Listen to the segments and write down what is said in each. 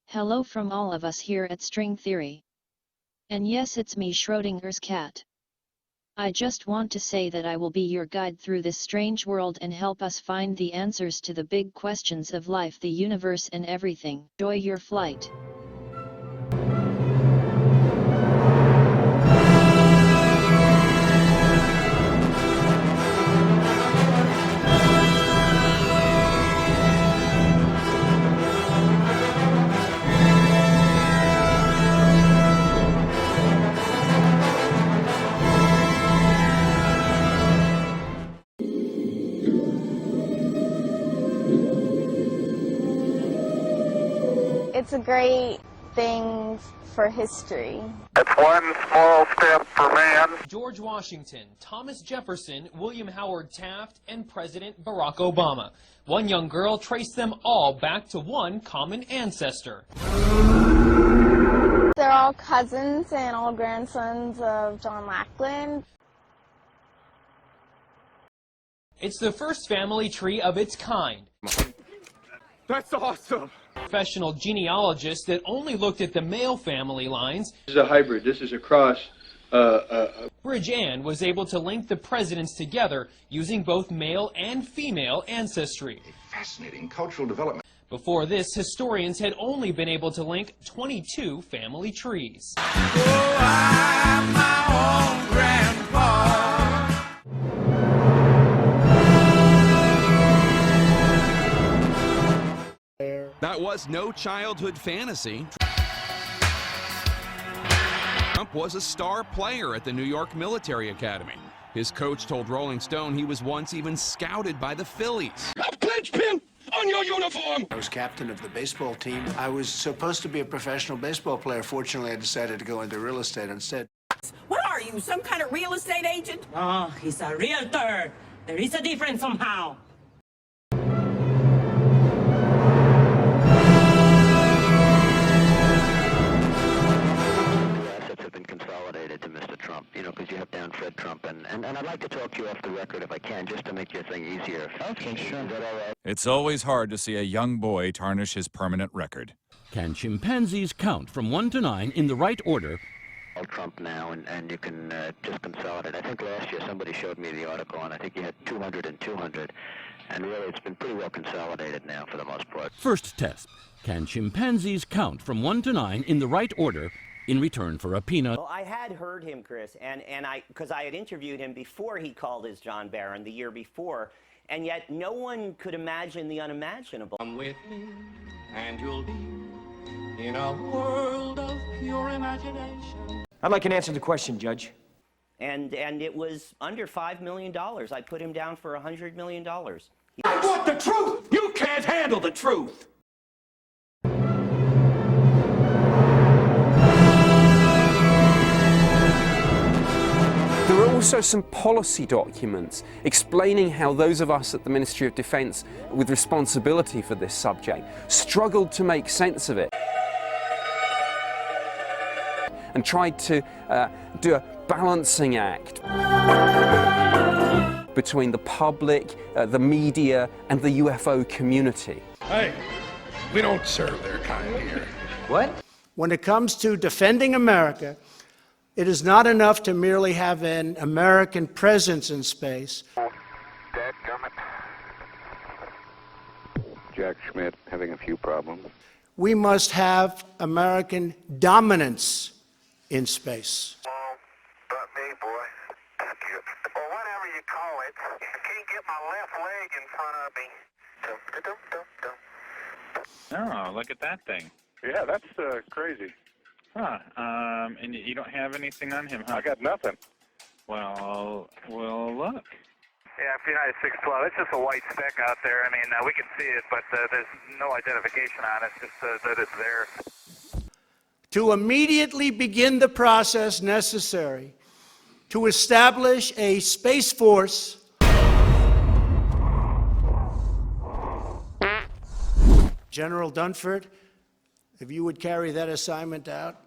Hello from all of us here at String Theory. And yes, it's me, Schrodinger's cat. I just want to say that I will be your guide through this strange world and help us find the answers to the big questions of life, the universe and everything. Enjoy your flight. It's a great thing for history. It's one small step for man. George Washington, Thomas Jefferson, William Howard Taft, and President Barack Obama. One young girl traced them all back to one common ancestor. They're all cousins and all grandsons of John Lackland. It's the first family tree of its kind. That's awesome. Professional genealogists that only looked at the male family lines. This is a hybrid. This is a cross. Bridge Ann was able to link the presidents together using both male and female ancestry. Fascinating cultural development. Before this, historians had only been able to link 22 family trees. Oh, I'm my own grandpa. That was no childhood fantasy. Trump was a star player at the New York Military Academy. His coach told Rolling Stone he was once even scouted by the Phillies. A pledge pin on your uniform! I was captain of the baseball team. I was supposed to be a professional baseball player. Fortunately, I decided to go into real estate instead. What are you, some kind of real estate agent? Oh, he's a realtor. There is a difference somehow. To Mr. Trump, you know, because you have down Fred Trump, and I'd like to talk to you off the record if I can, just to make your thing easier. Okay, sure. Is that all right? It's always hard to see a young boy tarnish his permanent record. Can chimpanzees count from 1 to 9 in the right order? Trump now, and you can just consolidate. I think last year somebody showed me the article, and I think you had 200 and 200, and really it's been pretty well consolidated now for the most part. First test. Can chimpanzees count from 1 to 9 in the right order in return for a peanut? Well, I had heard him, Chris, because I had interviewed him before he called his John Barron the year before, and yet no one could imagine the unimaginable. Come with me, and you'll be in a world of pure imagination. I'd like an answer to the question, Judge. And it was under $5 million. I put him down for $100 million. I want the truth! You can't handle the truth! There are also some policy documents explaining how those of us at the Ministry of Defence with responsibility for this subject struggled to make sense of it and tried to do a balancing act between the public, the media and the UFO community. Hey, we don't serve their kind here. What? When it comes to defending America, it is not enough to merely have an American presence in space. Jack Schmidt having a few problems. We must have American dominance in space. But me, boy. Or whatever you call it. I can't get my left leg in front of me. Oh, look at that thing. Yeah, that's crazy. Huh. And you don't have anything on him, huh? I got nothing. Well, look. Yeah, United 612. It's just a white speck out there. I mean, we can see it, but there's no identification on it, just that it's there. To immediately begin the process necessary to establish a space force General Dunford, if you would carry that assignment out.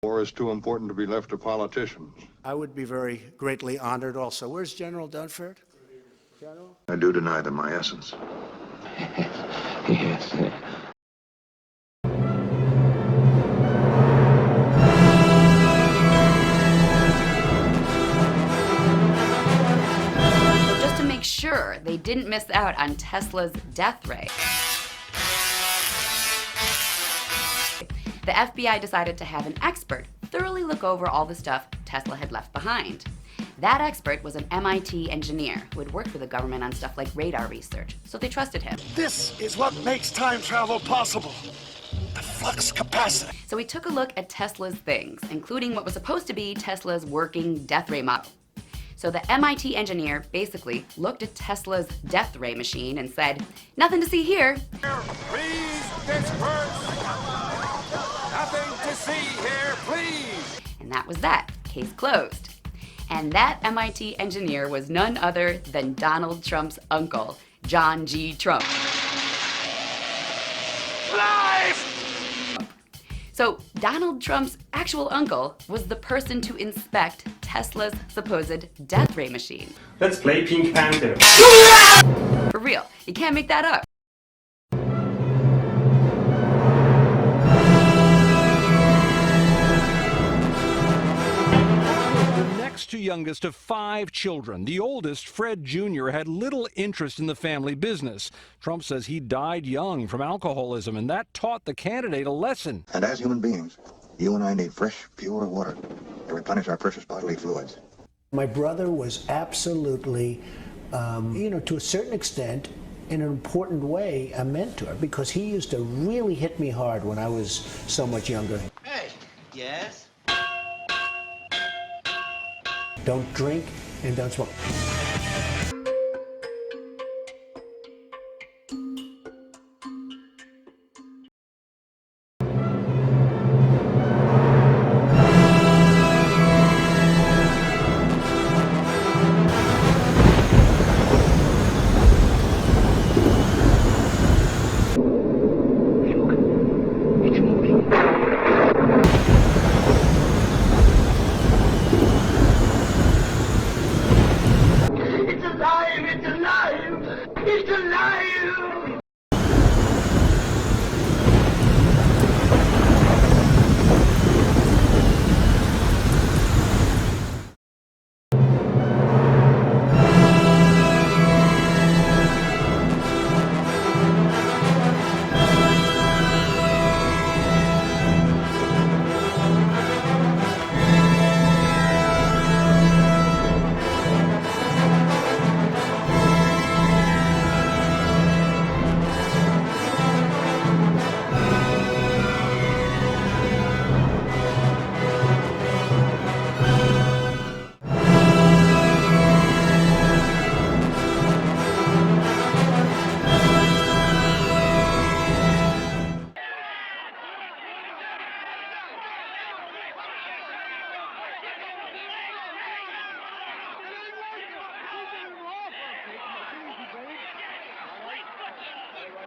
War is too important to be left to politicians. I would be very greatly honored also. Where's General Dunford? General? I do deny them my essence. Yes. Just to make sure they didn't miss out on Tesla's death ray, the FBI decided to have an expert thoroughly look over all the stuff Tesla had left behind. That expert was an MIT engineer who had worked for the government on stuff like radar research, so they trusted him. This is what makes time travel possible. The flux capacity. So he took a look at Tesla's things, including what was supposed to be Tesla's working death ray model. So the MIT engineer basically looked at Tesla's death ray machine and said, "Nothing to see here." Please disperse. Nothing to see here, please. And that was that. Case closed. And that MIT engineer was none other than Donald Trump's uncle, John G. Trump. Life! So Donald Trump's actual uncle was the person to inspect Tesla's supposed death ray machine. Let's play Pink Panther. For real, you can't make that up. Next to youngest of 5 children, the oldest, Fred Jr., had little interest in the family business. Trump says he died young from alcoholism, and that taught the candidate a lesson. And as human beings, you and I need fresh, pure water to replenish our precious bodily fluids. My brother was absolutely, to a certain extent, in an important way, a mentor, because he used to really hit me hard when I was so much younger. Hey, yes? Don't drink and don't smoke.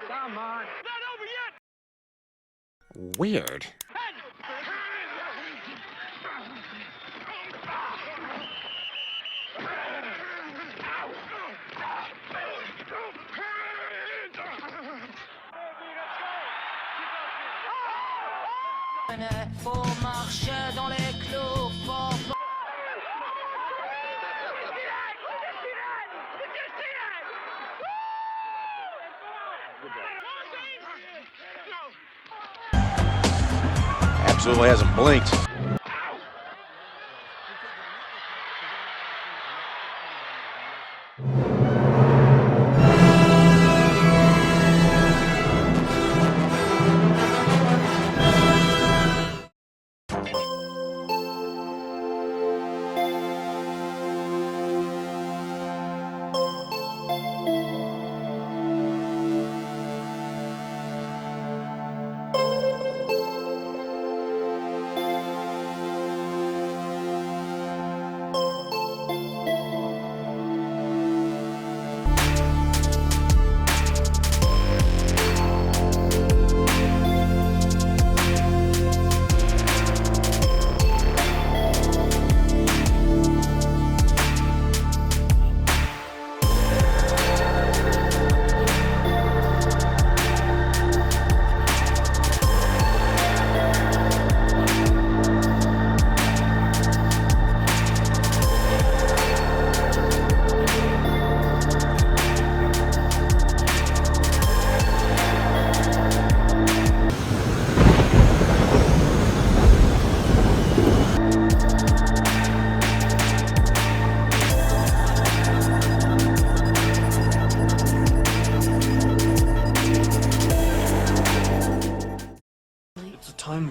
Come on. Not over yet. Weird. Faut marcher dans les clous, faut... Absolutely hasn't blinked.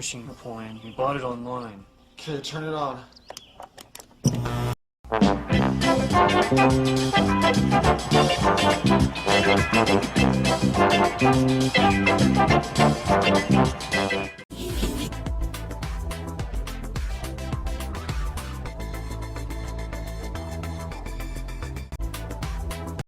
finishing the plane. We bought it online. Okay, turn it on.